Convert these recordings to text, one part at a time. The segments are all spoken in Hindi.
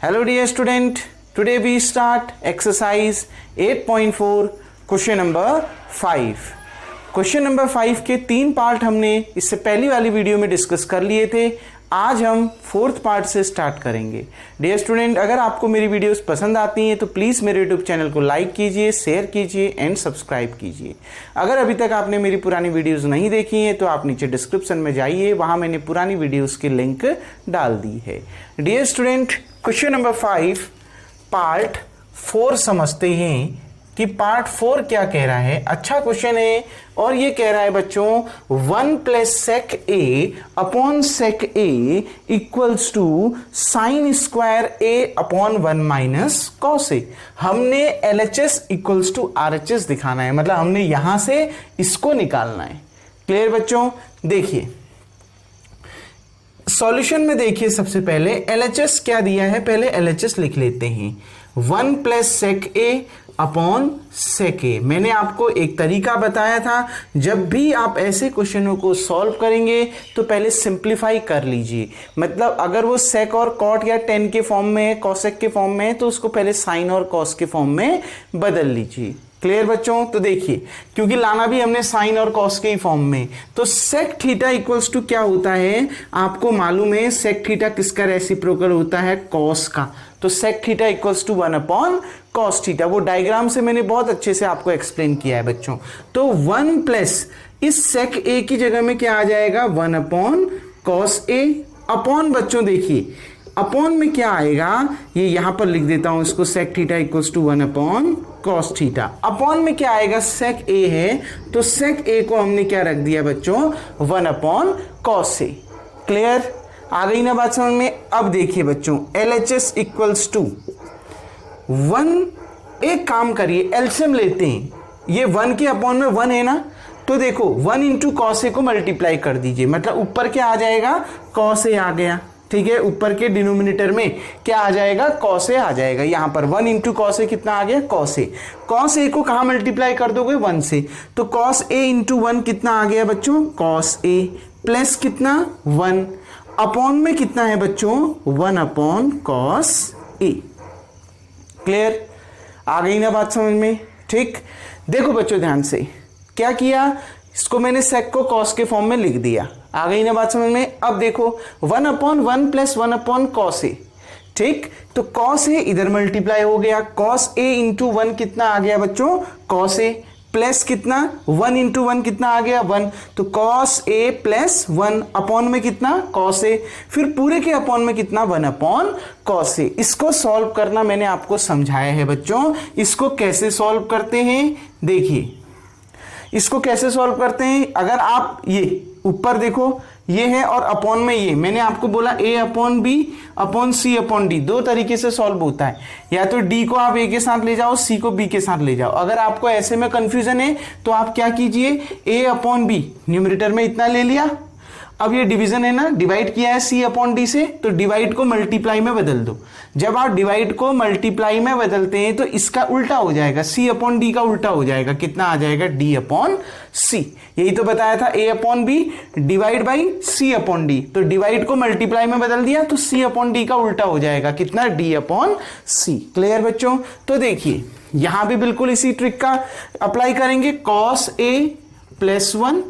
Hello dear student, today we start exercise 8.4 question number 5. Question number 5 के 3 पार्ट हमने इससे पहली वाली वीडियो में डिस्कस कर लिए थे। आज हम 4th पार्ट से स्टार्ट करेंगे। डियर स्टूडेंट, अगर आपको मेरी वीडियोस पसंद आती हैं तो प्लीज़ मेरे यूट्यूब चैनल को लाइक कीजिए, शेयर कीजिए एंड सब्सक्राइब कीजिए। अगर अभी तक आपने मेरी पुरानी वीडियोस नहीं देखी हैं तो आप नीचे डिस्क्रिप्शन में जाइए, वहाँ मैंने पुरानी वीडियोस की लिंक डाल दी है। Dear student, question number 5 part 4 समझते हैं कि पार्ट 4 क्या कह रहा है। अच्छा क्वेश्चन है और ये कह रहा है बच्चों 1 plus sec A upon sec A equals to sine square A upon 1 minus cos A. हमने LHS इक्वल्स टू RHS दिखाना है, मतलब हमने यहां से इसको निकालना है। क्लियर बच्चों? देखिए सॉल्यूशन में देखिए, सबसे पहले LHS क्या दिया है, पहले LHS लिख लेते हैं। 1 plus sec A upon sec ए। मैंने आपको एक तरीका बताया था, जब भी आप ऐसे क्वेश्चनों को सॉल्व करेंगे तो पहले सिंप्लीफाई कर लीजिए। मतलब अगर वो सेक और कॉट या टेन के फॉर्म में है, कॉसेक के फॉर्म में है, तो उसको पहले साइन और कॉस के फॉर्म में बदल लीजिए। क्लियर बच्चों? तो देखिए, क्योंकि लाना भी हमने साइन और कॉस के ही फॉर्म में, तो सेक थीटा इक्वल्स टू क्या होता है आपको मालूम है। सेक थीटा किसका रेसिप्रोकल होता है? कॉस का। तो sec theta equals to 1 upon cos theta. वो डायग्राम से मैंने बहुत अच्छे से आपको एक्सप्लेन किया है बच्चों। तो 1 प्लस इस सेक ए की जगह में क्या आ जाएगा? 1 अपॉन कॉस ए अपॉन, बच्चों देखिए अपॉन में क्या आएगा, ये यहां पर लिख देता हूं इसको, sec theta equals to 1 upon cos theta. Upon में क्या आएगा? सेक ए है, तो सेक ए को हमने क्या रख दिया बच्चों? 1 अपॉन कॉस ए। क्लियर? आ गई ना बात समझ में? अब देखिए बच्चों, LHS इक्वल्स टू 1, एक काम करिए एलसीएम लेते हैं। ये 1 के अपॉन में 1 है ना, तो देखो 1 इंटू कॉस ए को मल्टीप्लाई कर दीजिए, मतलब ऊपर क्या आ जाएगा? कॉस ए आ गया। ठीक है, ऊपर के डिनोमिनेटर में क्या आ जाएगा? कॉस ए आ जाएगा। यहां पर 1 इंटू कॉस ए कितना आ गया? Cos A. कॉस ए को कहां मल्टीप्लाई कर दोगे? 1 से, तो कॉस ए इंटू 1 कितना आ गया बच्चों? कॉस ए प्लस कितना? 1 अपॉन में कितना है बच्चों? 1 अपॉन कॉस ए। क्लियर? आ गई ना बात समझ में? ठीक, देखो बच्चों ध्यान से, क्या किया, इसको मैंने सेक को कॉस के फॉर्म में लिख दिया। आ गई ना बात समझ में? अब देखो 1 अपॉन 1 प्लस 1 अपॉन कॉस ए। ठीक, तो कॉस ए इधर मल्टीप्लाई हो गया, कॉस ए इंटू 1 कितना आ गया बच्चों? कॉस ए प्लस कितना? 1 इंटू 1 कितना आ गया? 1, तो कॉस ए प्लस 1 अपॉन में कितना? Cos A. फिर पूरे के अपॉन में कितना? 1 अपॉन कॉस ए। इसको सॉल्व करना मैंने आपको समझाया है बच्चों। इसको कैसे सॉल्व करते हैं देखिए, इसको कैसे सॉल्व करते हैं। अगर आप ये ऊपर देखो, ये है और अपॉन में ये, मैंने आपको बोला a upon B upon C upon D, 2 तरीके से सॉल्व होता है। या तो d को आप a के साथ ले जाओ, c को b के साथ ले जाओ। अगर आपको ऐसे में कंफ्यूजन है तो आप क्या कीजिए, a अपॉन बी न्यूमरेटर में इतना ले लिया, अब ये डिवीजन है ना, डिवाइड किया है c अपॉन डी से, तो डिवाइड को मल्टीप्लाई में बदल दो। जब आप डिवाइड को मल्टीप्लाई में बदलते हैं तो इसका उल्टा हो जाएगा, c अपॉन डी का उल्टा हो जाएगा, कितना आ जाएगा? d upon c। यही तो बताया था, a upon B divide by c upon D, तो डिवाइड को मल्टीप्लाई में बदल दिया तो c अपॉन डी का उल्टा हो जाएगा, कितना? d upon c। क्लियर बच्चों? तो देखिए यहां भी बिल्कुल इसी ट्रिक का अप्लाई करेंगे, cos a plus 1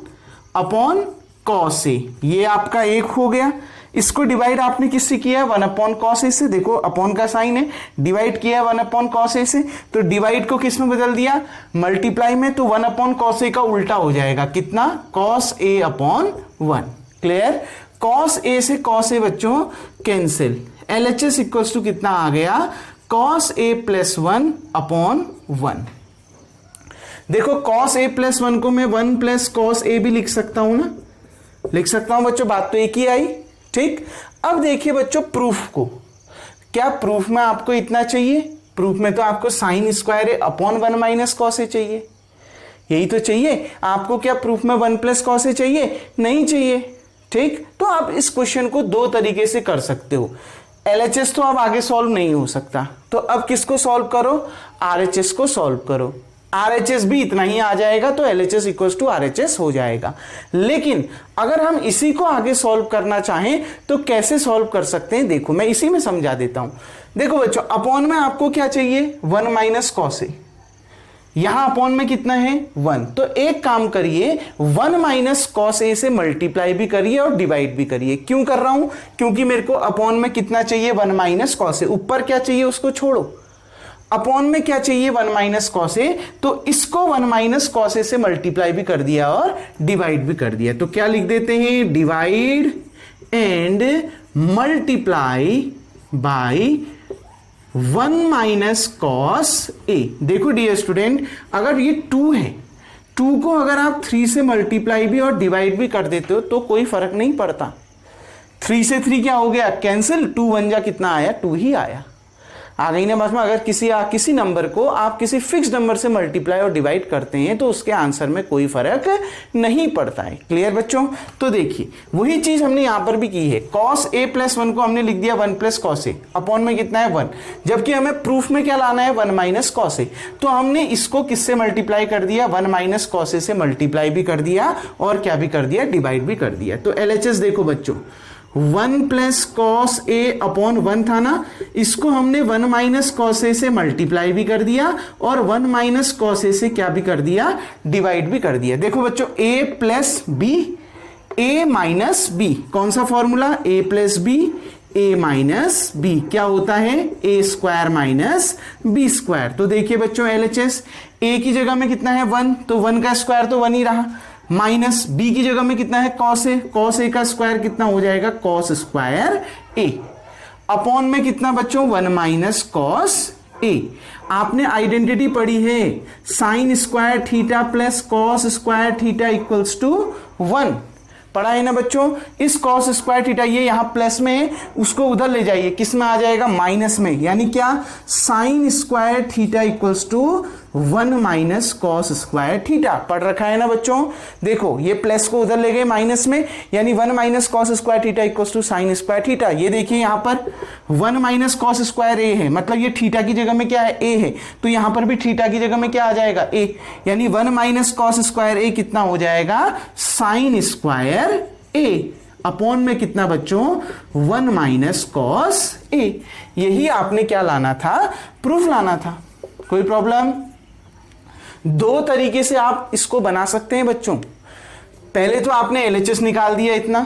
upon cos A, ये आपका 1 हो गया। इसको डिवाइड आपने किससे किया? 1 अपॉन कॉस ए से। देखो अपॉन का साइन है, डिवाइड किया 1 अपॉन कॉस ए से, तो डिवाइड को किस में बदल दिया? मल्टीप्लाई में, तो 1 अपॉन कॉस ए का उल्टा हो जाएगा, कितना? Cos A upon 1। Clear? Cos A से कॉस ए बच्चों कैंसिल, LHS इक्वल्स टू कितना आ गया? Cos A plus 1 upon 1। देखो कॉस ए प्लस 1 को मैं 1 प्लस कॉस ए भी लिख सकता हूं ना, लिख सकता हूं बच्चों, बात तो एक ही आई। ठीक, अब देखिए बच्चों प्रूफ को, क्या प्रूफ में आपको इतना चाहिए? प्रूफ में तो आपको sign square A upon 1 minus cos ए चाहिए, यही तो चाहिए आपको। क्या प्रूफ में 1 प्लस कॉस ए चाहिए? नहीं चाहिए। ठीक, तो आप इस क्वेश्चन को 2 तरीके से कर सकते हो। LHS तो अब आगे सॉल्व नहीं हो सकता, तो अब किसको सॉल्व करो? RHS को सॉल्व करो। RHS भी इतना ही आ जाएगा, तो LHS इक्वल्स टू RHS हो जाएगा। लेकिन अगर हम इसी को आगे सॉल्व करना चाहें तो कैसे सॉल्व कर सकते हैं, देखो मैं इसी में समझा देता हूं। देखो बच्चों, अपॉन में आपको क्या चाहिए, 1 माइनस कॉस ए, यहां अपॉन में कितना है 1, तो एक काम करिए 1 माइनस कॉस ए से मल्टीप्लाई भी करिए और डिवाइड भी करिए। क्यों कर रहा हूं, क्योंकि मेरे को अपॉन में कितना चाहिए 1 माइनस कॉस ए, ऊपर क्या चाहिए उसको छोड़ो, अपॉन में क्या चाहिए 1 माइनस कॉस ए, तो इसको 1 माइनस कॉस ए से मल्टीप्लाई भी कर दिया और डिवाइड भी कर दिया। तो क्या लिख देते हैं, divide and multiply by 1 minus cos A. देखो डियर स्टूडेंट, अगर ये 2 है, 2 को अगर आप 3 से मल्टीप्लाई भी और डिवाइड भी कर देते हो तो कोई फर्क नहीं पड़ता। 3 से 3 क्या हो गया, कैंसिल, 2 1 जा कितना आया, 2 ही आया। आ गई ना बात में। अगर किसी नंबर को आप किसी फिक्स नंबर से मल्टीप्लाई और डिवाइड करते हैं तो उसके आंसर में कोई फर्क नहीं पड़ता है। क्लियर बच्चों, तो देखिए वही चीज हमने यहां पर भी की है। cos a प्लस 1 को हमने लिख दिया 1 प्लस कॉस ए, अपॉन में कितना है 1, जबकि हमें प्रूफ में क्या लाना है 1 माइनस कॉस ए, तो हमने इसको किससे मल्टीप्लाई कर दिया, 1 माइनस कॉस ए से मल्टीप्लाई भी कर दिया और क्या भी कर दिया, डिवाइड भी कर दिया। तो LHS देखो बच्चों, 1 प्लस कॉस ए अपॉन 1 था ना, इसको हमने 1 माइनस कॉस ए से मल्टीप्लाई भी कर दिया और 1 माइनस कॉस ए से क्या भी कर दिया, डिवाइड भी कर दिया। देखो बच्चों, a plus B, a minus B, कौन सा formula, a plus B, a minus B क्या होता है, a square minus B square. तो देखिए बच्चों LHS, a की जगह में कितना है 1, तो 1 का स्क्वायर तो 1 ही रहा, माइनस बी की जगह में कितना है कॉस ए, कॉस ए का स्क्वायर कितना हो जाएगा, कॉस स्क्वायर ए, अपॉन में कितना बच्चों 1 माइनस कॉस ए। आपने आइडेंटिटी पढ़ी है, sine square theta plus cos square theta equals to 1, पढ़ा है ना बच्चों। इस कॉस स्क्वायर थीटा, ये यहां प्लस में है, उसको उधर ले जाइए, किस में आ जाएगा, माइनस में, यानी क्या, sine square theta equals to 1 minus cos square theta, पढ़ रखा है ना बच्चों। देखो ये प्लस को उधर ले गए माइनस में, यानी 1 minus cos square theta equals to sine square theta. ये देखिए यहां पर 1 माइनस कॉस स्क्वायर ए है, मतलब ये थीटा की जगह में क्या है, ए है, तो यहां पर भी थीटा की जगह में क्या आ जाएगा, ए, यानी 1 माइनस कॉस स्क्वायर ए कितना हो जाएगा, साइन स्क्वायर ए, अपॉन में कितना बच्चों 1 माइनस कॉस ए। यही आपने क्या लाना था, प्रूफ लाना था। कोई प्रॉब्लम, दो तरीके से आप इसको बना सकते हैं बच्चों। पहले तो आपने LHS निकाल दिया इतना,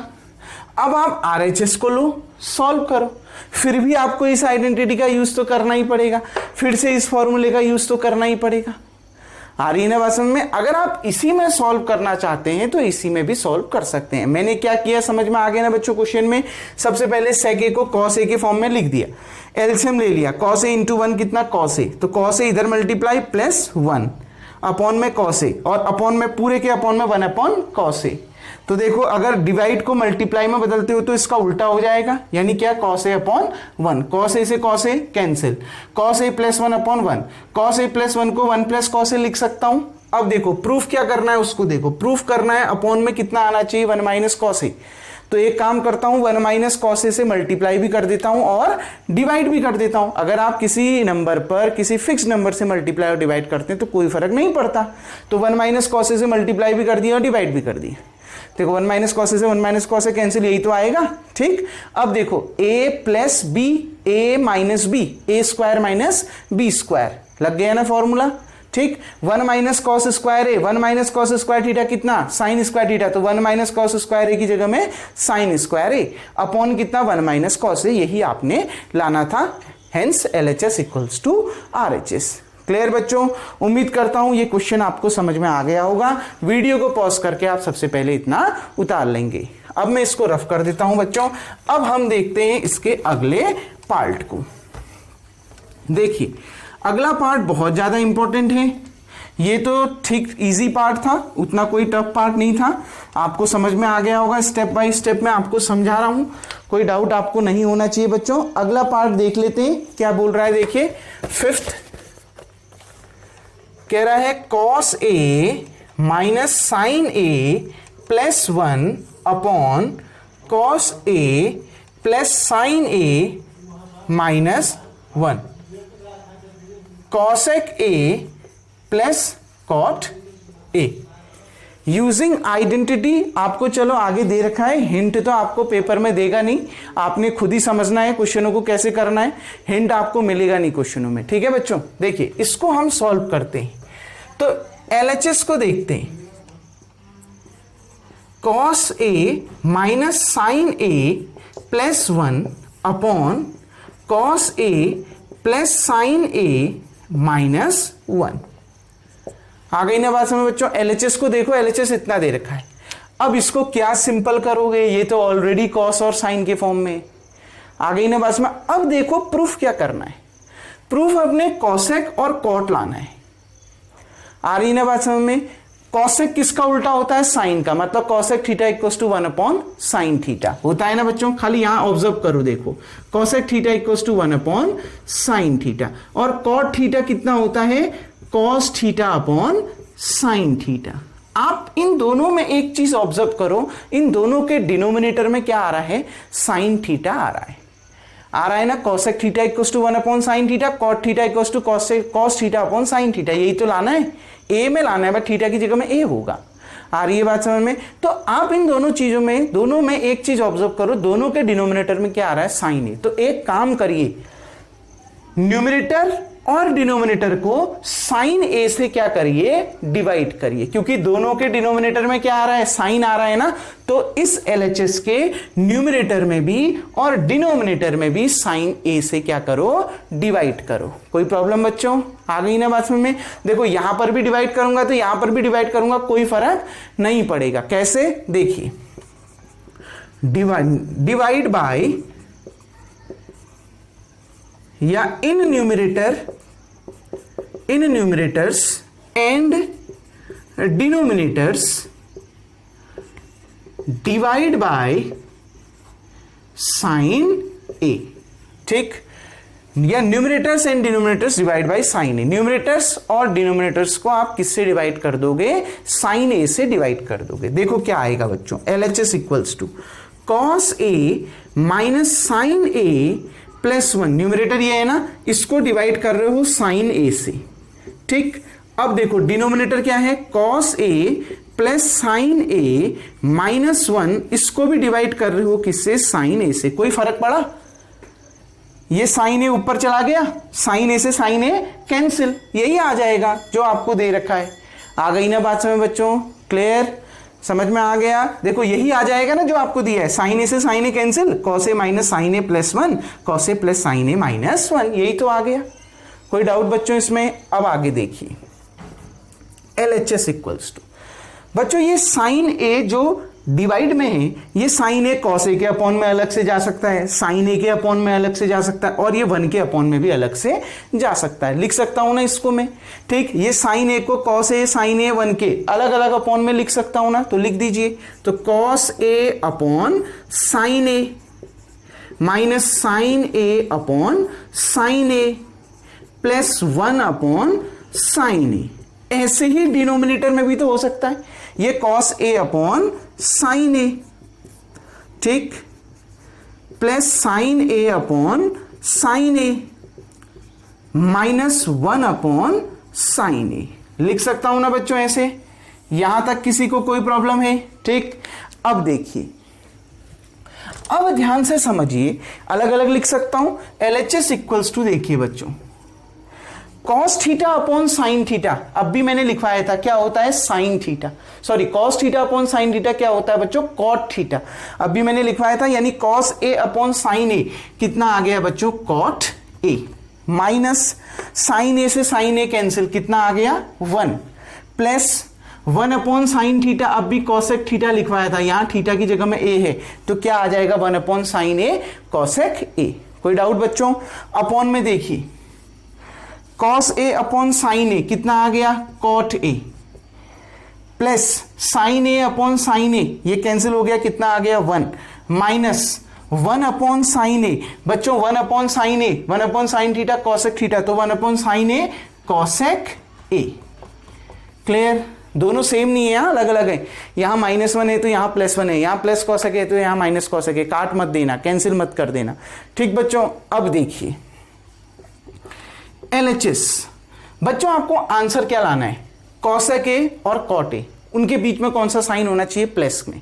अब आप RHS को लो, सॉल्व करो, फिर भी आपको इस आइडेंटिटी का यूज तो करना ही पड़ेगा, फिर से इस फॉर्मूले का यूज तो करना ही पड़ेगा। आ रही है ना बात समझ में। अगर आप इसी में सॉल्व करना चाहते हैं तो इसी में भी सॉल्व कर सकते हैं। मैंने क्या किया समझ में आ गया ना बच्चों क्वेश्चन में। सबसे पहले sec a को cos a के फॉर्म में लिख दिया, एलसीएम ले लिया, cos a इंटू 1 कितना cos a, तो cos a इधर मल्टीप्लाई प्लस 1 अपॉन में cos a, और अपॉन में पूरे के अपॉन में 1 अपॉन cos a। तो देखो अगर डिवाइड को मल्टीप्लाई में बदलते हो तो इसका उल्टा हो जाएगा, यानी क्या cos a upon 1, cos a से cos a cancel, cos a plus 1 upon 1, cos a plus 1 को 1 प्लस cos a लिख सकता हूं। अब देखो प्रूफ क्या करना है, उसको देखो प्रूफ करना है अपॉन में कितना आना चाहिए 1 माइनस cos a। तो एक काम करता हूं 1 माइनस cos a से मल्टीप्लाई भी कर देता हूं और डिवाइड भी कर देता हूं। अगर आप किसी नंबर पर किसी फिक्स नंबर से मल्टीप्लाई और डिवाइड करते हैं तो कोई फर्क नहीं पड़ता। तो 1 माइनस cos a से मल्टीप्लाई भी कर दिया और डिवाइड भी कर दिया। देखो 1 माइनस cos a से 1 माइनस cos a कैंसिल, यही तो आएगा। ठीक, अब देखो a plus B, a minus B, A square minus B square, लग गया ना फॉर्मूला। ठीक, 1 minus cos square A, 1 minus cos square theta कितना साइन स्क्वायर थीटा, तो 1 माइनस कॉस स्क्वायर ए की जगह में साइन स्क्वायर ए अपॉन कितना 1 माइनस कॉस ए, यही आपने लाना था। Hence LHS equals to RHS। Clear बच्चों, उम्मीद करता हूं ये क्वेश्चन आपको समझ में आ गया होगा। वीडियो को पॉज करके आप सबसे पहले इतना उतार लेंगे। अब मैं इसको रफ कर देता हूं बच्चों। अब हम देखते हैं इसके अगले पार्ट को। देखिए अगला पार्ट बहुत ज्यादा इंपॉर्टेंट है। ये तो ठीक इजी पार्ट था, उतना कोई टफ पार्ट नहीं था, आपको समझ में आ गया होगा। स्टेप बाय स्टेप मैं आपको समझा रहा हूं, कोई डाउट आपको नहीं होना चाहिए बच्चों। अगला पार्ट देख लेते हैं क्या बोल रहा है। देखिए फिफ्थ कह रहा है cos a minus sine a plus 1 upon cos a plus sine a minus 1। cosec a plus cot A. Using identity आपको चलो आगे दे रखा है, हिंट तो आपको पेपर में देगा नहीं, आपने खुद ही समझना है क्वेश्चनों को कैसे करना है, हिंट आपको मिलेगा नहीं क्वेश्चनों में। ठीक है बच्चों, देखिए इसको हम सॉल्व करते हैं। तो LHS को देखते हैं, cos A minus sine A plus 1 upon cos A plus sine A minus 1। आ गई ना बात समझ बच्चों। LHS को देखो, LHS इतना दे रखा है। अब इसको क्या सिंपल करोगे, ये तो ऑलरेडी कॉस और साइन के फॉर्म में। आ गई ना बात में। अब देखो प्रूफ क्या करना है, प्रूफ अपने कॉसेक और कॉट लाना है। आ रही ना बात समझ में। कॉसेक किसका उल्टा होता है, साइन का, मतलब cosec theta equals to 1 upon sine theta होता है ना बच्चों। खाली यहां ऑब्जर्व करो, देखो cosec theta equals to 1 upon sine theta, और कॉट थीटा कितना होता है, cos theta upon sine theta. आप इन दोनों में एक चीज ऑब्जर्व करो, इन दोनों के डिनोमिनेटर में क्या आ रहा है, साइन थीटा आ रहा है ना। Cosec theta equals to 1 upon sine theta, cot theta equals to cos theta upon sine theta, यही तो लाना है, ए में लाना है, बट थीटा की जगह में ए होगा। आ रही है बात समझ में। तो आप इन दोनों चीजों में, दोनों में एक चीज ऑब्जर्व करो, दोनों के डिनोमिनेटर में क्या आ रहा है, साइन ए। तो एक काम करिए, न्यूमरेटर और डिनोमिनेटर को साइन ए से क्या करिए, डिवाइड करिए, क्योंकि दोनों के डिनोमिनेटर में क्या आ रहा है, साइन आ रहा है ना। तो इस LHS के न्यूमरेटर में भी और डिनोमिनेटर में भी साइन ए से क्या करो, डिवाइड करो। कोई प्रॉब्लम बच्चों, आ गई ना बात में। देखो यहां पर भी डिवाइड करूंगा तो यहां पर भी डिवाइड करूंगा, कोई फर्क नहीं पड़ेगा। कैसे, देखिए डिवाइड बाय या इन numerators and denominators divide by sine A. ठीक, या numerators and denominators divide by sine A. Numerators और डिनोमिनेटर्स को आप किससे डिवाइड कर दोगे, साइन ए से डिवाइड कर दोगे। देखो क्या आएगा बच्चों, LHS equals to cos A minus sine A plus 1। Numerator ये है ना, इसको डिवाइड कर रहे हो साइन ए से। ठीक, अब देखो डिनोमिनेटर क्या है, cos A plus sine A minus 1, इसको भी डिवाइड कर रहे हो किससे, साइन ए से। कोई फर्क पड़ा, ये साइन ए ऊपर चला गया, साइन ए से साइन ए कैंसिल, यही आ जाएगा जो आपको दे रखा है। आ गई ना बात समझ बच्चों, क्लियर, समझ में आ गया। देखो यही आ जाएगा ना जो आपको दिया है, साइन ए से sign A cancel, cos A minus sine A plus 1, cos A plus sine A minus 1, यही तो आ गया। कोई डाउट बच्चों इसमें। अब आगे देखिए, LHS इक्वल्स टू, बच्चों ये साइन ए जो डिवाइड में है, ये साइन ए कॉस ए के अपॉन में अलग से जा सकता है, साइन ए के अपॉन में अलग से जा सकता है, और ये 1 के अपॉन में भी अलग से जा सकता है। लिख सकता हूं ना इसको मैं। ठीक, ये साइन ए को कॉस ए साइन ए 1 के अलग अलग अपॉन में लिख सकता हूं ना, तो लिख दीजिए। तो cos A upon sine A minus sine A upon sine A plus 1 upon sine ए। ऐसे ही डिनोमिनेटर में भी तो हो सकता है, ये cos A upon sine A, ठीक, plus sine A upon sine A minus 1 upon sine ए। लिख सकता हूं ना बच्चों ऐसे, यहां तक किसी को कोई प्रॉब्लम है? ठीक, अब देखिए, अब ध्यान से समझिए, अलग अलग लिख सकता हूं। LHS इक्वल्स टू, देखिए बच्चों, cos theta upon sine theta, अब भी मैंने लिखवाया था, क्या होता है, sine theta, sorry cos theta upon sine theta क्या होता है बच्चों, कॉट थीटा, अब भी मैंने लिखवाया था। यानी cos A upon sine A कितना आ गया बच्चों, कॉट ए, माइनस साइन ए से साइन ए कैंसिल, कितना आ गया 1, प्लस 1 अपॉन साइन थीटा, अब भी कॉसेक थीटा लिखवाया था, यहां थीटा की जगह में ए है, तो क्या आ जाएगा 1 upon sine A cosec A. कोई डाउट बच्चों? अपॉन में देखिए, cos A upon sine A कितना आ गया, cot A, plus sine A upon sine A, ये कैंसिल हो गया, कितना आ गया 1, माइनस 1 अपॉन साइन ए, बच्चों 1 अपॉन साइन ए, 1 upon sine theta cosec theta, तो 1 upon sine A cosec A. Clear? दोनों सेम नहीं है, यहां अलग अलग है, यहां -1 है तो यहां +1 है, यहां प्लस कॉसेक है तो यहां माइनस कॉसेक है, काट मत देना, कैंसिल मत कर देना। ठीक बच्चों, अब देखिए LHS, बच्चों आपको आंसर क्या लाना है, कॉसेक ए और कॉट ए, उनके बीच में कौन सा साइन होना चाहिए, प्लस में।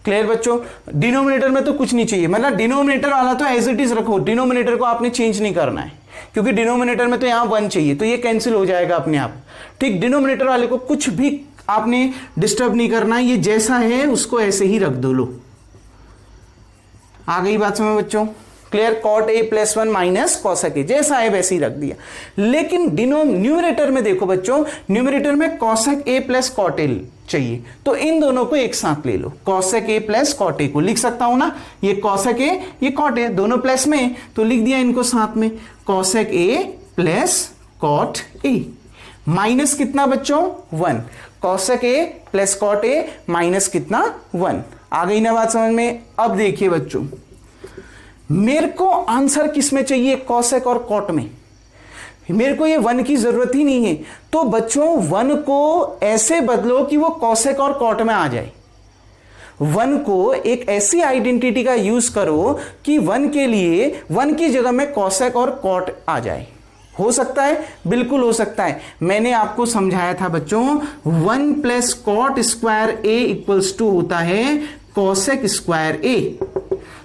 क्लियर बच्चों, डिनोमिनेटर में तो कुछ नहीं चाहिए, मतलब डिनोमिनेटर वाला तो एज इट इज रखो, डिनोमिनेटर को आपने चेंज नहीं करना है, क्योंकि डिनोमिनेटर में तो यहां 1 चाहिए, तो ये कैंसिल हो जाएगा अपने आप। ठीक, डिनोमिनेटर वाले को कुछ भी आपने डिस्टर्ब नहीं करना है, ये जैसा है उसको ऐसे ही रख दो। लो, आ गई बात समझ बच्चों, clear. Cot A plus 1 minus cosec A, जैसा है वैसे ही रख दिया। लेकिन न्यूमरेटर में देखो बच्चों, न्यूमरेटर में cosec A plus cot A चाहिए, तो इन दोनों को एक साथ ले लो, cosec A plus cot A को लिख सकता हूं ना, ये कॉसेक ए ये कॉट ए, दोनों प्लस में, तो लिख दिया इनको साथ में, cosec A plus cot A, minus कितना बच्चों 1, cosec A plus cot A minus कितना 1। आ गई ना बात समझ में। अब देखिए बच्चों, मेरे को आंसर किस में चाहिए, कॉसेक और कॉट में, मेरे को ये 1 की जरूरत ही नहीं है, तो बच्चों 1 को ऐसे बदलो कि वो कॉसेक और कॉट में आ जाए। 1 को एक ऐसी आइडेंटिटी का यूज करो कि 1 के लिए 1 की जगह में कॉसेक और कॉट आ जाए। हो सकता है, बिल्कुल हो सकता है। मैंने आपको समझाया था बच्चों, 1 plus cot square A equals to होता है कॉसेक स्क्वायर ए,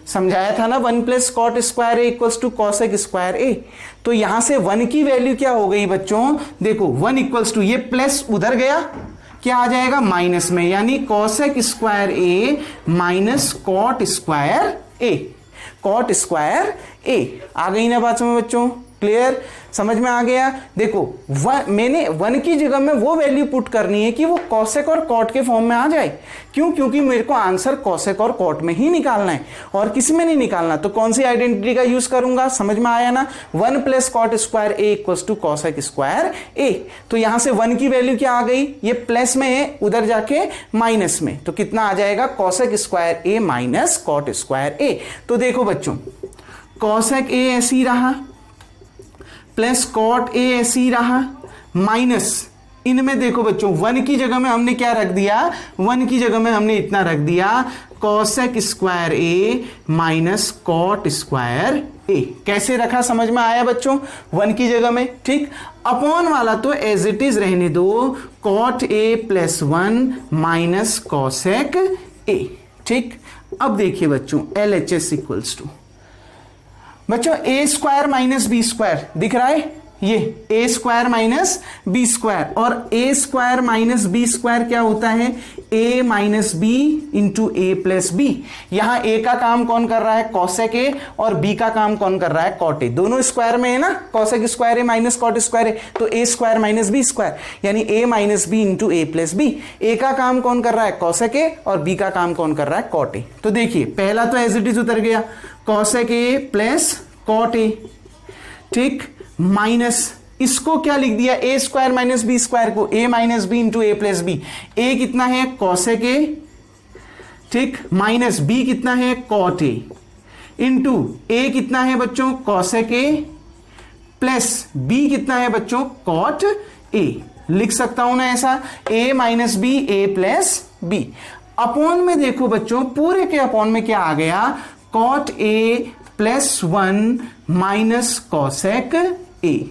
समझाया था ना, 1 plus cot square A equals to cosec square A. तो यहां से 1 की वैल्यू क्या हो गई बच्चों, देखो 1 इक्वल्स टू, ये प्लस उधर गया, क्या आ जाएगा माइनस में, यानी कॉसेक स्क्वायर ए माइनस कॉट स्क्वायर ए, कॉट स्क्वायर ए। आ गई ना बात समझ बच्चों, क्लियर, समझ में आ गया। देखो मैंने 1 की जगह में वो वैल्यू पुट करनी है कि वो कॉसेक और कॉट के फॉर्म में आ जाए। क्यों, क्योंकि मेरे को आंसर कॉसेक और कॉट में ही निकालना है और किसी में नहीं निकालना। तो कौन सी आइडेंटिटी का यूज करूंगा, समझ में आया ना, 1 plus cot square A equals to cosec square A. तो यहां से 1 की वैल्यू क्या आ गई, ये प्लस में है, उधर जाके माइनस में, तो कितना आ जाएगा, cosec square A minus cot square A. तो देखो बच्चों, कॉसेक ए ऐसी रहा प्लस कॉट ए ऐसी रहा, माइनस इनमें देखो बच्चों 1 की जगह में हमने क्या रख दिया, 1 की जगह में हमने इतना रख दिया, कॉसेक स्क्वायर ए माइनस कॉट स्क्वायर ए। कैसे रखा, समझ में आया बच्चों, 1 की जगह में। ठीक, अपॉन वाला तो एज इट इज रहने दो, cot A plus 1 minus cosec A. ठीक, अब देखिए बच्चों, LHS इक्वल्स टू बच्चों A square minus B square दिख रहा है, ये A square minus B square, और A square minus B square क्या होता है, A minus B into A plus B. यहां ए का काम कौन कर रहा है, कॉसेक ए, और बी का काम कौन कर रहा है, कॉट ए। दोनों स्क्वायर में है ना, cosec square A minus cot square A, तो ए स्क्वायर माइनस बी स्क्वायर, यानी ए minus B into A plus B. ए का काम कौन कर रहा है, कॉसेक ए, और बी का काम कौन कर रहा है, कॉट ए। तो देखिए पहला तो एज इट इज उतर गया, cosec A plus cot A, ठीक, माइनस इसको क्या लिख दिया, A square minus B square को A minus B into A plus B. A कितना है, कॉसेक ए, ठीक, माइनस बी कितना है, कॉट ए, इंटू ए कितना है बच्चों, कॉसेक ए, प्लस बी कितना है बच्चों, कॉट ए। लिख सकता हूं ना ऐसा, ए minus B A plus B. Upon में देखो बच्चों, पूरे के अपॉन में क्या आ गया, cot A plus 1 minus cosec A.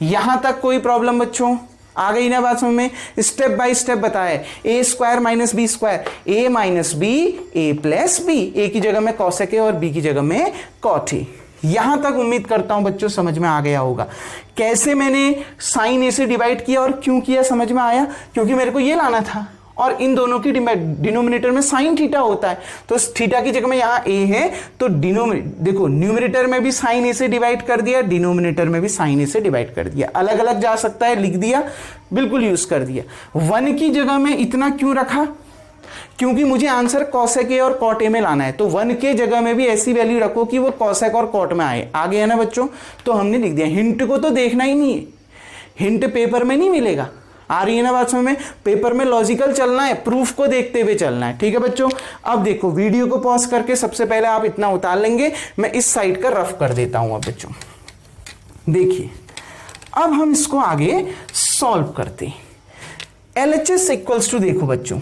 यहां तक कोई प्रॉब्लम बच्चों, आ गई ना बात समझ में। स्टेप बाय स्टेप बताया, ए square minus B square, A minus B A plus B, ए की जगह में कॉसेक ए और बी की जगह में कॉट ए। यहां तक उम्मीद करता हूं बच्चों समझ में आ गया होगा। कैसे मैंने साइन ए से डिवाइड किया और क्यों किया, समझ में आया, क्योंकि मेरे को ये लाना था और इन दोनों की डिनोमिनेटर में साइन थीटा होता है, तो थीटा की जगह में यहां ए है, तो देखो न्यूमरेटर में भी साइन ए से डिवाइड कर दिया, डिनोमिनेटर में भी साइन ए से डिवाइड कर दिया। अलग अलग जा सकता है, लिख दिया, बिल्कुल यूज कर दिया। 1 की जगह में इतना क्यों रखा, क्योंकि मुझे आंसर कॉसेक ए और कॉट ए में लाना है, तो 1 के जगह में भी ऐसी वैल्यू रखो कि वो कॉसेक और कॉट में आए। आ गया ना बच्चों, तो हमने लिख दिया। हिंट को तो देखना ही नहीं है, हिंट पेपर में नहीं मिलेगा। आ रही है ना बात समझ में, पेपर में लॉजिकल चलना है, प्रूफ को देखते हुए चलना है। ठीक है बच्चों, अब देखो वीडियो को पॉज करके सबसे पहले आप इतना उतार लेंगे, मैं इस साइड का रफ कर देता हूं। अब बच्चों देखिए, अब हम इसको आगे सॉल्व करते हैं। LHS इक्वल्स टू देखो बच्चों,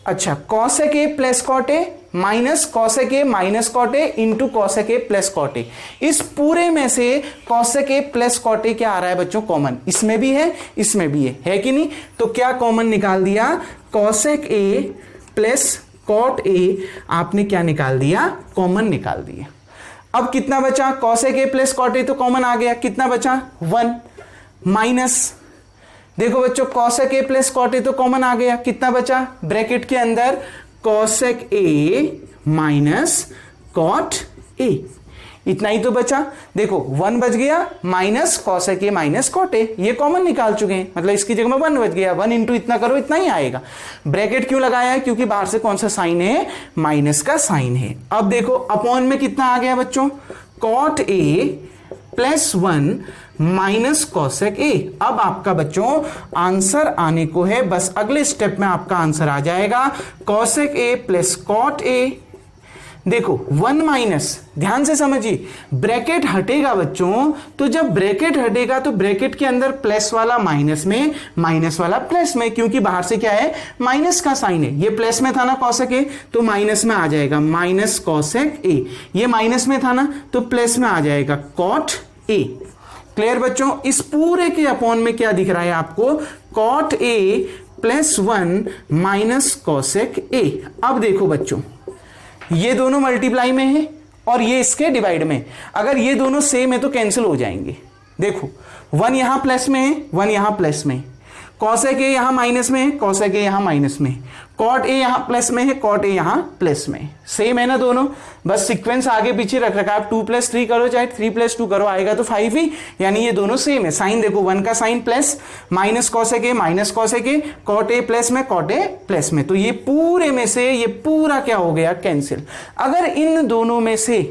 अच्छा cosec A plus cot A minus cosec A minus cot A into cosec A plus cot A. इस पूरे में से cosec A plus cot A क्या आ रहा है बच्चों? कॉमन। इसमें भी है, इसमें भी है कि नहीं? तो क्या कॉमन निकाल दिया? Cosec A plus cot A आपने क्या निकाल दिया? कॉमन निकाल दिया। अब कितना बचा? Cosec A plus cot A तो कॉमन आ गया, कितना बचा? 1 माइनस, देखो बच्चों cosec A plus cot A तो कॉमन आ गया, कितना बचा? ब्रैकेट के अंदर cosec A minus cot A, इतना ही तो बचा। देखो 1 बच गया minus cosec A minus cot A, ये कॉमन निकाल चुके हैं, मतलब इसकी जगह में 1 बच गया। 1 इंटू इतना करो, इतना ही आएगा। ब्रैकेट क्यों लगाया है? क्योंकि बाहर से कौन सा साइन है? माइनस का साइन है। अब देखो अपॉन में कितना आ गया बच्चों? Cot A plus 1 minus cosec A. अब आपका बच्चों आंसर आने को है, बस अगले स्टेप में आपका आंसर आ जाएगा cosec A plus cot A. देखो 1 माइनस, ध्यान से समझिए, ब्रैकेट हटेगा बच्चों, तो जब ब्रैकेट हटेगा तो ब्रैकेट के अंदर प्लस वाला माइनस में, माइनस वाला प्लस में, क्योंकि बाहर से क्या है? माइनस का साइन है। ये प्लस में था ना कॉसेक ए, तो माइनस में आ जाएगा माइनस कॉसेक ए। ये माइनस में था ना, तो प्लस में आ जाएगा कॉट ए। क्लियर बच्चों? इस पूरे के अपॉन में क्या दिख रहा है आपको? Cot A plus 1 minus cosec A. अब देखो बच्चों, ये दोनों मल्टीप्लाई में है और ये इसके डिवाइड में। अगर ये दोनों सेम है तो कैंसिल हो जाएंगे। देखो 1 यहां प्लस में है, 1 यहां प्लस में है, कॉसेक ए यहां माइनस में है, कॉसेक ए यहां माइनस में है, कॉट ए यहां प्लस में है, कॉट ए यहां प्लस में है। सेम है ना दोनों, बस सीक्वेंस आगे पीछे रख रखा है। 2 + 3 करो चाहे 3 + 2 करो, आएगा तो 5 ही, यानी ये दोनों सेम है। साइन देखो 1 का sign plus, minus cosec A minus cosec A, cot A plus में, कॉट ए प्लस में, तो ये पूरे में से ये पूरा क्या हो गया? कैंसिल। अगर इन दोनों में से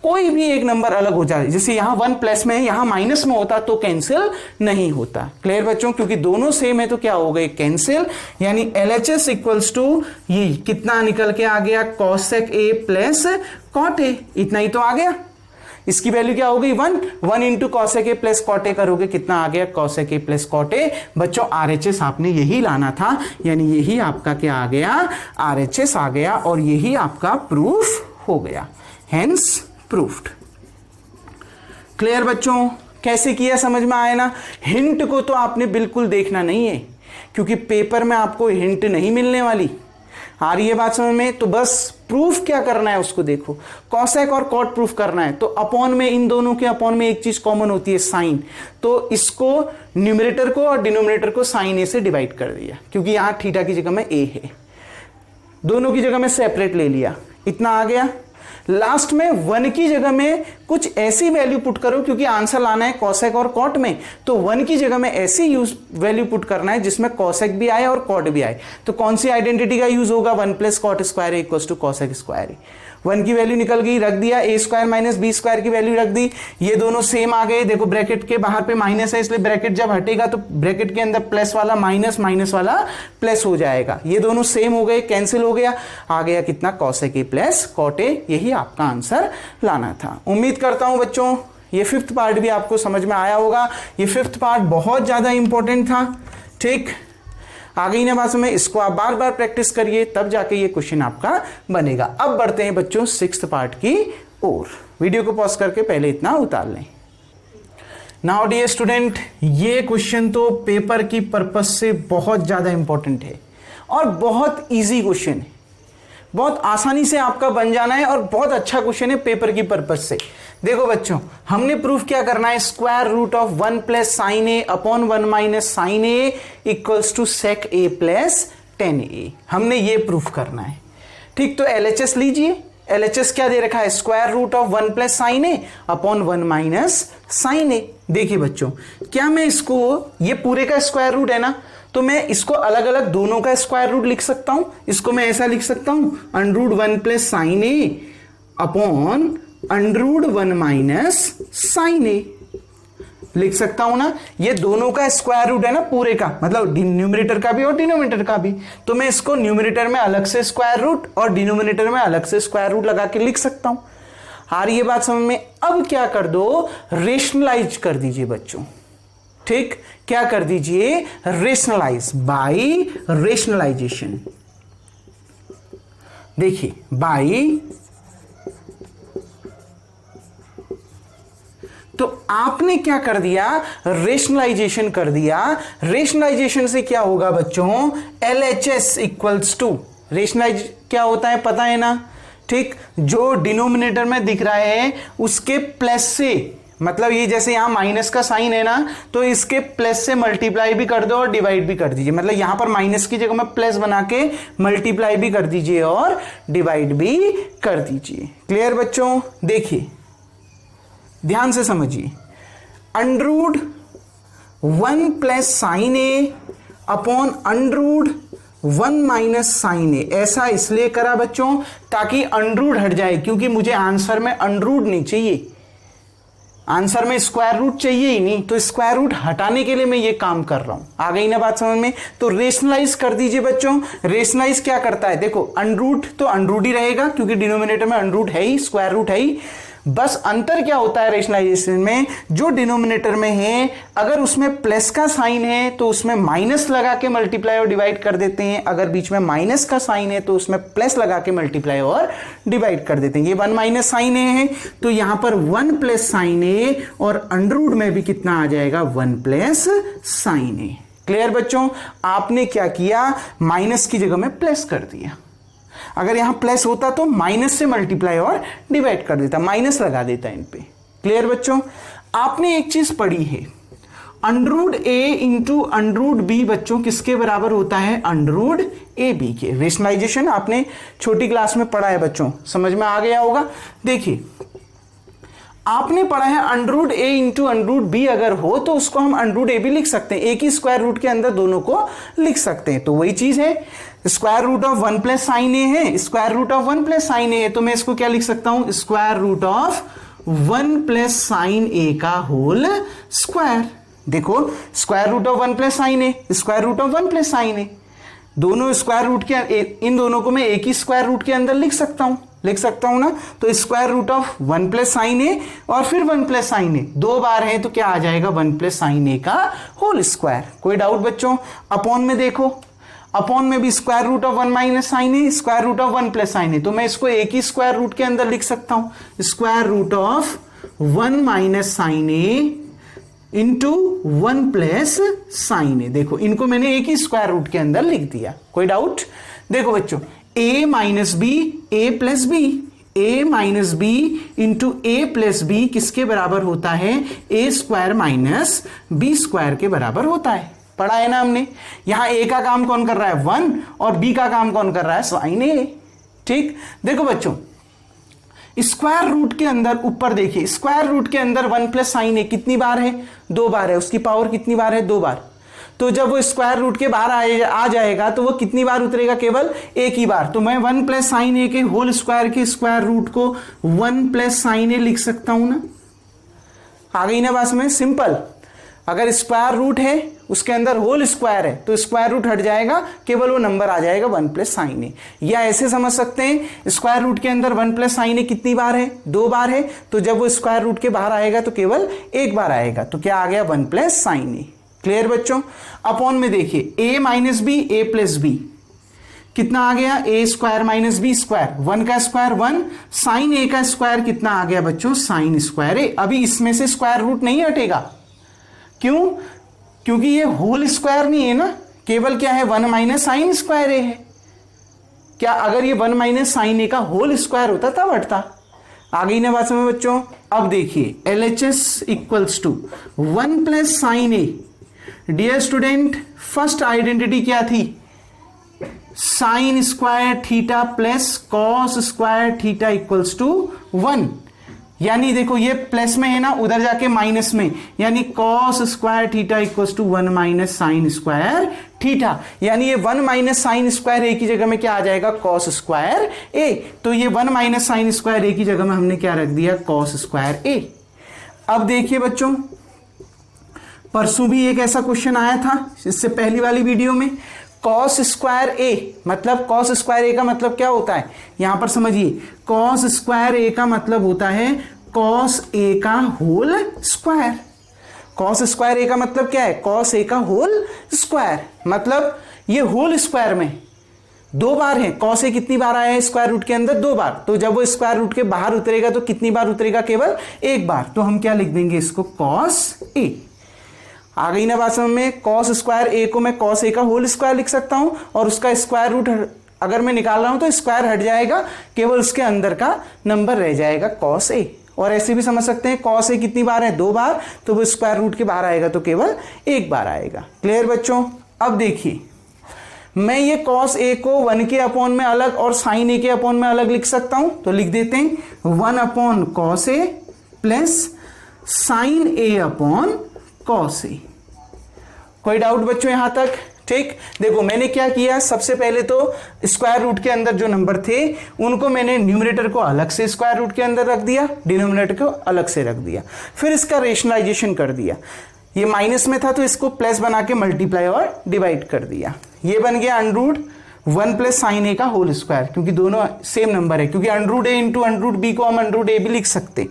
कोई भी एक नंबर अलग हो जाए, जैसे यहां 1 प्लस में है, यहां माइनस में होता, तो कैंसिल नहीं होता। क्लियर बच्चों? क्योंकि दोनों सेम है तो क्या हो गए? कैंसिल। यानी LHS इक्वल्स टू ये कितना निकल के आ गया? Cosec A plus cot A, इतना ही तो आ गया। इसकी वैल्यू क्या हो गई? 1 into cosec A plus cot A करोगे, कितना आ गया? Cosec A plus cot A. बच्चों RHS आपने यही लाना था, यानी यही आपका क्या आ गया? RHS आ गया, और यही आपका प्रूफ हो गया। Hence proofed. क्लियर बच्चों? कैसे किया समझ में आया ना? हिंट को तो आपने बिल्कुल देखना नहीं है, क्योंकि पेपर में आपको हिंट नहीं मिलने वाली। आ रही है बात समझ में? तो बस प्रूफ क्या करना है उसको देखो। कॉसेक और कॉट प्रूफ करना है, तो अपॉन में, इन दोनों के अपॉन में एक चीज कॉमन होती है, साइन। तो इसको न्यूमरेटर को और डिनोमिनेटर को साइन ए से डिवाइड कर दिया, क्योंकि यहां थीटा की जगह में ए है, दोनों की जगह में सेपरेट ले लिया, इतना आ गया। लास्ट में 1 की जगह में कुछ ऐसी वैल्यू पुट करो, क्योंकि आंसर लाना है कॉसेक और कॉट में, तो 1 की जगह में ऐसी वैल्यू पुट करना है जिसमें कॉसेक भी आए और कॉट भी आए। तो कौन सी आइडेंटिटी का यूज होगा? 1 + cot square equals to cosec square. 1 की वैल्यू निकल गई, रख दिया, a² - b² की वैल्यू रख दी, ये दोनों सेम आ गए। देखो ब्रैकेट के बाहर पे माइनस है, इसलिए ब्रैकेट जब हटेगा तो ब्रैकेट के अंदर प्लस वाला माइनस, माइनस वाला प्लस हो जाएगा। ये दोनों सेम हो गए, कैंसिल हो गया, आ गया कितना? Cosec A plus cot A. यही आपका आंसर लाना था। उम्मीद करता हूं बच्चों ये 5th पार्ट भी आपको समझ में आया होगा। ये 5th पार्ट बहुत ज्यादा इंपॉर्टेंट था। ठीक, आ गई ना बात समझ में? इसको आप बार बार प्रैक्टिस करिए, तब जाके ये क्वेश्चन आपका बनेगा। अब बढ़ते हैं बच्चों 6th पार्ट की ओर। वीडियो को पॉज करके पहले इतना उतार लें। नाउ डियर स्टूडेंट, ये क्वेश्चन तो पेपर की पर्पस से बहुत ज्यादा इंपॉर्टेंट है और बहुत इजी क्वेश्चन है, बहुत आसानी से आपका बन जाना है और बहुत अच्छा क्वेश्चन है पेपर की पर्पस से। देखो बच्चों, हमने प्रूफ क्या करना है? Square root of 1 + sin a upon 1 - sin a equals to sec a + tan a। हमने ये प्रूफ करना है। ठीक, तो LHS लीजिए। LHS क्या दे रखा है? Square root of 1 + sin a upon 1 - sin a। देखिए बच्चों, क्या मैं इसको, ये पूरे का स्क्वायर रूट है ना, तो मैं इसको अलग अलग दोनों का स्क्वायर रूट लिख सकता हूं। इसको मैं ऐसा लिख सकता हूं, √1 + sin a upon √1 - sin a लिख सकता हूं ना। ये दोनों का स्क्वायर रूट है ना पूरे का, मतलब न्यूमरेटर का भी और डिनोमिनेटर का भी। तो मैं इसको न्यूमरेटर में अलग से स्क्वायर रूट और डिनोमिनेटर में अलग से स्क्वायर रूट लगा के लिख सकता हूं। आ रही है बात समझ में? अब क्या कर दो? रेशनलाइज कर दीजिए बच्चों। ठीक, क्या कर दीजिए? Rationalise by rationalisation. देखिए बाई, तो आपने क्या कर दिया, रेशनलाइजेशन कर दिया। रेशनलाइजेशन से क्या होगा बच्चों, LHS इक्वल्स टू, रेशनलाइज क्या होता है पता है ना, ठीक, जो डिनोमिनेटर में दिख रहा है उसके प्लस से, मतलब ये जैसे यहां माइनस का साइन है ना, तो इसके प्लस से मल्टीप्लाई भी कर दो और डिवाइड भी कर दीजिए, मतलब यहां पर माइनस की जगह में प्लस बना के मल्टीप्लाई भी कर दीजिए और डिवाइड भी कर दीजिए। क्लियर बच्चों? देखिए ध्यान से समझिए, underroot 1 plus sine A upon underroot 1 minus sine ए, ऐसा इसलिए करा बच्चों ताकि अंडरूड हट जाए, क्योंकि मुझे आंसर में अंडरूड नहीं चाहिए, आंसर में स्क्वायर रूट चाहिए ही नहीं, तो स्क्वायर रूट हटाने के लिए मैं ये काम कर रहा हूं। आ गई ना बात समझ में? तो रेशनलाइज कर दीजिए बच्चों। रेशनलाइज क्या करता है, देखो अंडरूट तो अंडरूट ही रहेगा क्योंकि डिनोमिनेटर में अंडरूट है ही, स्क्वायर रूट है ही, बस अंतर क्या होता है रेशनलाइजेशन में, जो डिनोमिनेटर में है अगर उसमें प्लस का साइन है तो उसमें माइनस लगा के मल्टीप्लाई और डिवाइड कर देते हैं, अगर बीच में माइनस का साइन है तो उसमें प्लस लगा के मल्टीप्लाई और डिवाइड कर देते हैं। ये 1 माइनस साइन है तो यहां पर 1 प्लस साइन है और अंडररूट में भी कितना आ जाएगा, 1 प्लस साइन है। क्लियर बच्चों? आपने क्या किया, माइनस की जगह में प्लस कर दिया, अगर यहां प्लस होता तो माइनस से मल्टीप्लाई और डिवाइड कर देता, माइनस लगा देता इन पे। क्लियर बच्चों? आपने एक चीज पढ़ी है, अंडरूड ए इंटू अंडरूड बी बच्चों किसके बराबर होता है, अंडरूड ए बी के। रेशनलाइजेशन आपने छोटी क्लास में पढ़ा है बच्चों, समझ में आ गया होगा। देखिए आपने पढ़ा है अंडरूड ए इंटू अंडरूड बी अगर हो तो उसको हम अंडरूड ए भी लिख सकते हैं, एक ही स्क्वायर रूट के अंदर दोनों को लिख सकते हैं। तो वही चीज है, square root of 1 plus sine A है, square root of 1 plus sine A है, तो मैं इसको क्या लिख सकता हूं, square root of 1 plus sine A का होल स्क्वायर। देखो square root of 1 plus sine A, square root of 1 plus sine A, दोनों स्क्वायर रूट के, इन दोनों को मैं एक ही स्क्वायर रूट के अंदर लिख सकता हूं ना। तो square root of 1 plus sine A और फिर 1 प्लस साइन ए, 2 बार है तो क्या आ जाएगा, 1 प्लस साइन ए का होल स्क्वायर। कोई डाउट बच्चों? अपॉन में देखो, अपॉन में भी square root of 1 minus sine A, square root of 1 plus sine A, तो मैं इसको एक ही स्क्वायर रूट के अंदर लिख सकता हूं, square root of 1 minus sine A into 1 plus sine A. देखो इनको मैंने एक ही स्क्वायर रूट के अंदर लिख दिया। कोई डाउट? देखो बच्चों, a minus B, A plus B, A minus B into A plus B किसके बराबर होता है, A square minus B square के बराबर होता है। पढ़ा है ना हमने? यहां ए का काम कौन कर रहा है, 1, और बी का काम कौन कर रहा है, साइन ए। ठीक, देखो बच्चों स्क्वायर रूट के अंदर ऊपर देखिए, स्क्वायर रूट के अंदर 1 प्लस साइन ए कितनी बार है, 2 बार है, उसकी पावर कितनी बार है, 2 बार। तो जब वो स्क्वायर रूट के बाहर आ जाएगा तो वो कितनी बार उतरेगा, केवल एक ही बार। तो मैं 1 प्लस साइन ए के होल स्क्वायर के स्क्वायर रूट को 1 प्लस साइन ए लिख सकता हूं ना। आ गई ना बात में? सिंपल। अगर स्क्वायर रूट है उसके अंदर होल स्क्वायर है तो स्क्वायर रूट हट जाएगा, केवल वो नंबर आ जाएगा 1 प्लस साइन ए। या ऐसे समझ सकते हैं, स्क्वायर रूट के अंदर 1 प्लस साइन ए कितनी बार है, 2 बार है, तो जब वो स्क्वायर रूट के बाहर आएगा तो केवल एक बार आएगा, तो क्या आ गया, 1 प्लस साइन ए। क्लियर बच्चों? अपॉन में देखिए a minus B, A plus B, कितना आ गया, A square minus B square, 1 का स्क्वायर 1, साइन ए का स्क्वायर कितना आ गया बच्चों, साइन स्क्वायर ए। अभी इसमें से स्क्वायर रूट नहीं हटेगा, क्यों? क्योंकि ये होल स्क्वायर नहीं है ना, केवल क्या है, 1 माइनस साइन स्क्वायर ए है। क्या अगर ये 1 माइनस साइन ए का होल स्क्वायर होता तब हटता। आ गई ना बात समझ बच्चों? अब देखिए LHS equals to 1 plus sine A. Dear student, first identity क्या थी, sine square theta plus cos square theta equals to 1। यानी देखो ये प्लस में है ना, उधर जाके माइनस में, यानी cos square theta equals to 1 minus sine square theta. यानी ये 1 माइनस साइन स्क्वायर ए की जगह में क्या आ जाएगा, कॉस स्क्वायर ए। तो ये 1 माइनस साइन स्क्वायर ए की जगह में हमने क्या रख दिया, कॉस स्क्वायर ए। अब देखिए बच्चों, परसों भी एक ऐसा क्वेश्चन आया था, इससे पहली वाली वीडियो में, कॉस स्क्वायर ए, मतलब कॉस स्क्वायर ए का मतलब क्या होता है, यहां पर समझिए, कॉस स्क्वायर ए का मतलब होता है कॉस ए का होल स्क्वायर। कॉस स्क्वायर ए का मतलब क्या है, कॉस ए का होल स्क्वायर, मतलब ये होल स्क्वायर में 2 बार है, कॉस ए कितनी बार आया है स्क्वायर रूट के अंदर? 2 बार। तो जब वो स्क्वायर रूट के बाहर उतरेगा तो कितनी बार उतरेगा? केवल 1 बार। तो हम क्या लिख देंगे इसको? Cos A. आ गई ना बात समझ में? कॉस स्क्वायर ए को मैं कॉस ए का होल स्क्वायर लिख सकता हूं और उसका स्क्वायर रूट अगर मैं निकाल रहा हूं तो स्क्वायर हट जाएगा, केवल उसके अंदर का नंबर रह जाएगा कॉस ए। और ऐसे भी समझ सकते हैं कॉस ए कितनी बार है? 2 बार। तो वो स्क्वायर रूट के बाहर आएगा तो केवल 1 बार आएगा। क्लियर बच्चों? अब देखिए, मैं ये कॉस ए को 1 के अपॉन में अलग और साइन ए के अपॉन में अलग लिख सकता हूं। तो लिख देते हैं 1 upon cos A plus sine A upon cos ए। कोई डाउट बच्चों यहां तक? ठीक, देखो मैंने क्या किया, सबसे पहले तो स्क्वायर रूट के अंदर जो नंबर थे उनको मैंने न्यूमरेटर को अलग से स्क्वायर रूट के अंदर रख दिया, डिनोमिनेटर को अलग से रख दिया, फिर इसका रेशनलाइजेशन कर दिया। ये माइनस में था तो इसको प्लस बना के मल्टीप्लाई और डिवाइड कर दिया। ये बन गया अंडरूट 1 प्लस साइन ए का होल स्क्वायर, क्योंकि दोनों सेम नंबर है, क्योंकि अंडरूट ए इंटू अंडरूट बी को हम अंडरूट ए भी लिख सकते।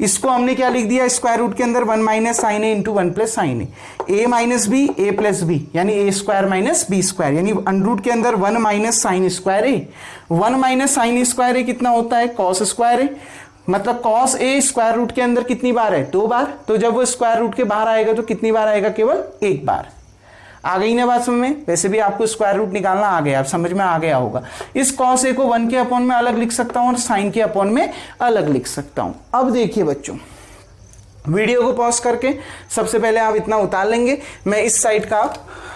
इसको हमने क्या लिख दिया स्क्वायर रूट के अंदर 1 minus sine A into 1 plus sine A minus B A plus B, यानी ए स्क्वायर माइनस बी स्क्वायर, यानी अंडरूट के अंदर 1 minus sine square A. 1 minus sine square ए कितना होता है? कॉस स्क्वायर ए। मतलब कॉस ए स्क्वायर रूट के अंदर कितनी बार है? 2 बार। तो जब वो स्क्वायर रूट के बाहर आएगा तो कितनी बार आएगा? केवल 1 बार। आ गई ना बात समझ में? वैसे भी आपको स्क्वायर रूट निकालना आ गया, आप समझ में आ गया होगा। इस कॉस ए को 1 के अपॉन में अलग लिख सकता हूं और साइन के अपॉन में अलग लिख सकता हूं। अब देखिए बच्चों, वीडियो को पॉज करके सबसे पहले आप इतना उतार लेंगे, मैं इस साइड का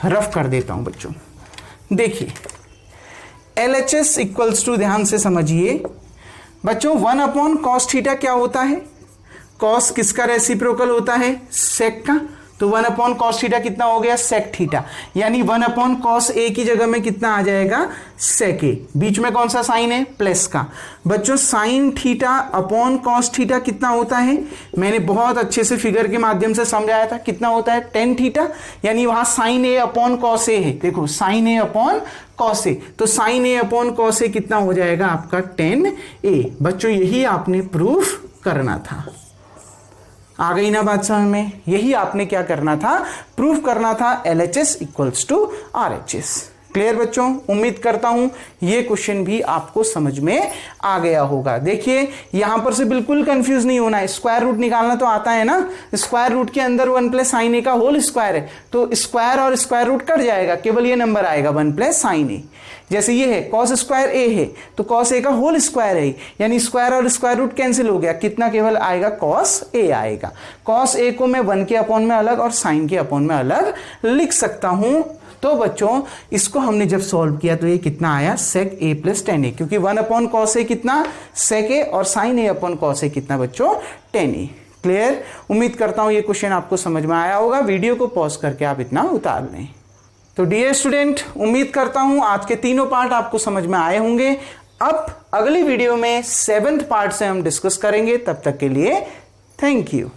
रफ कर देता हूं बच्चों। देखिए LHS इक्वल्स टू, ध्यान से समझिए बच्चों, 1 अपॉन कॉस थीटा क्या होता है? कॉस किसका रेसिप्रोकल होता है? सेक का। तो 1 अपॉन कॉस थीटा कितना हो गया? Sec theta. यानी 1 अपॉन कॉस ए की जगह में कितना आ जाएगा? सेक ए। बीच में कौन सा साइन है? प्लस का। बच्चों sine theta upon cos theta कितना होता है? मैंने बहुत अच्छे से फिगर के माध्यम से समझाया था। कितना होता है? Tan theta. यानी वहां साइन ए अपॉन कॉस ए है। देखो साइन ए अपॉन कॉस ए, तो साइन ए अपॉन कॉस ए कितना हो जाएगा आपका? 10a। बच्चों यही आपने प्रूफ करना था। आ गई ना बात समझ में? यही आपने क्या करना था? प्रूफ करना था LHS equals to RHS। Clear बच्चों? उम्मीद करता हूं ये क्वेश्चन भी आपको समझ में आ गया होगा। देखिए यहां पर से बिल्कुल कंफ्यूज नहीं होना है, स्क्वायर रूट निकालना तो आता है ना। स्क्वायर रूट के अंदर 1 प्लस साइन ए का होल स्क्वायर है, तो स्क्वायर और स्क्वायर रूट कट जाएगा, केवल ये नंबर आएगा 1 प्लस साइन ए। जैसे ये है कॉस स्क्वायर ए है तो कॉस ए का होल स्क्वायर है, यानी स्क्वायर और स्क्वायर रूट कैंसिल हो गया, कितना केवल आएगा? कॉस ए आएगा। कॉस ए को मैं 1 के अपॉन में अलग और साइन के अपॉन में अलग लिख सकता हूं। तो बच्चों इसको हमने जब सॉल्व किया तो ये कितना आया? सेक ए प्लस 10a, क्योंकि 1 अपॉन कॉस ए कितना? सेक ए, और साइन ए अपॉन कॉस ए कितना बच्चों? 10a। क्लियर? उम्मीद करता हूं ये क्वेश्चन आपको समझ में आया होगा। वीडियो को पॉज करके आप इतना उतार लें। तो डियर स्टूडेंट, उम्मीद करता हूं आज के तीनों पार्ट आपको समझ में आए होंगे। अब अगली वीडियो में 7th पार्ट से हम डिस्कस करेंगे। तब तक के लिए थैंक यू।